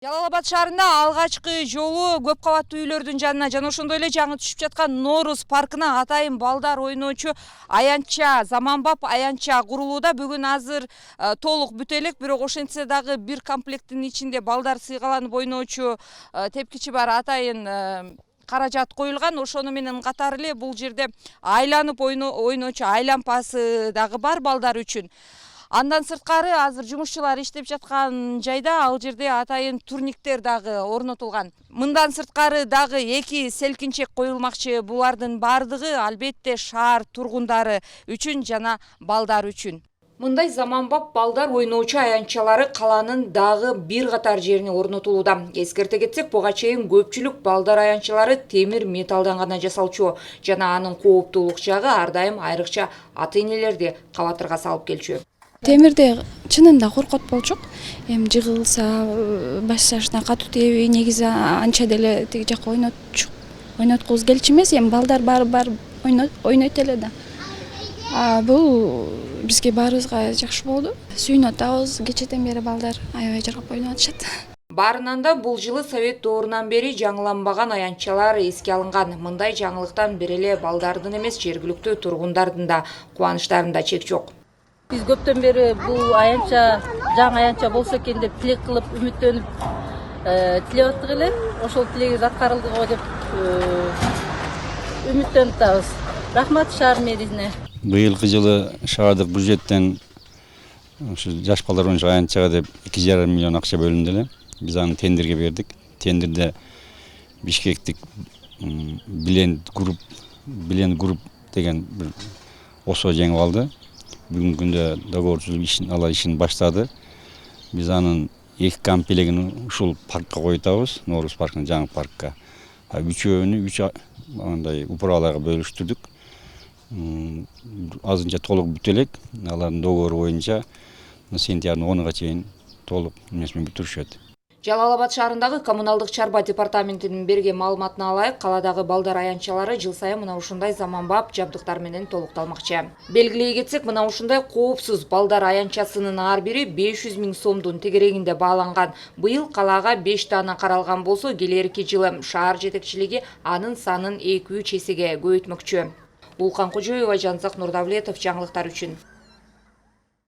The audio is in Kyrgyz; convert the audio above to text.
Жалал Абад шаарында алгачкы жолу көп кабаттуу үйлөрдүн жанына жана ошондой эле жаңы түшүп жаткан Ноорус паркына атайын балдар ойноочу аянтча, заманбап аянтча курулууда. Бүгүн азыр толук бүтө элек, бирок ошентсе дагы бир комплекттин ичинде балдар сыйгаланып ойноочу тепкичи бар атайын каражат коюлган. Ошону менен катары эле бул жерде айланып ойноочу айлампасы дагы бар балдар үчүн. Андан сырткары азыр жумушчулар иштеп жаткан жайда ал жерде атайын турниктер дагы орнотулган. Мындан сырткары дагы 2 селкинчек коюлмакчы. Булардын бардыгы албетте шаар тургундары үчүн жана балдар үчүн. Мындай заманбап балдар ойноочу аянтчалары каланын дагы бир катар жерине орнотулууда. Эскерте кетсек, буга чейин көпчүлүк балдар аянтчалары темир металлдан гана жасалчу жана анын кооптуулук жагы ар дайым айрыкча ата-энелерди кабатырга салып келчү. Темирде чынында коркот болчук. Жыгылса, башына катуу тийби, негизи анча деле тиги жакка ойноткубуз келчү эмес. Балдар бар ойнойт эле да. Бул бизге баарыбызга жакшы болду. Сүйүнүп атабыз. Кечеден бери балдар аябай жаргап ойноп атышат. Баарынан да бул жылы Совет доорунан бери жаңыланбаган аянтчалар эске алынган. Мындай жаңылыктан бери эле балдардын эмес, жергиликтүү тургундардын да кубанычтарында чек жок. Биз көптөн бери бул аянтча, жаңы аянтча болсо экен деп тилек кылып, үмүттөнүп тилеп аттык эле. Ошол тилегибиз аткарылды го деп үмүттөнүп атабыз. Рахмат шаар мэрисине. Быйылкы жылы шаардык бюджеттен ушу жаш балдар ойночу аянтчага деп 2,5 миллион акча бөлүндү эле. Биз аны тендерге бердик. Тендерде Бишкектик Биленд групп деген бир ОСО жеңип алды. Бүгүнкү күндө договор түзүлүп алар ишин баштады. Биз анын 2 комплегин ушул паркка коюп атабыз, Ноорус паркына, жаңы паркка. Үчөөнү 3 андай управаларга бөлүштүрдүк. Азырынча толук бүтө элек. Алардын договору боюнча сентябрдын 10-уна чейин толук эмесин бүтүрүшөт. Жалал Абад шаарындагы коммуналдык чарба департаментинин берген маалыматына ылайык, каладагы балдар аянтчалары жыл сайын мына ушундай заманбап жабдыктар менен толукталмакчы. Белгилей кетсек, мына ушундай коопсуз балдар аянтчасынын ар бири 500 000 сомдун тегерегинде бааланган. Быйыл калаага 5 дана каралган болсо, келерки жылы шаар жетекчилиги анын санын 2-3 эсеге көбөйтмөкчү. Улкан Кожоева, Жансак Нурдавлетов, жаңылыктар үчүн.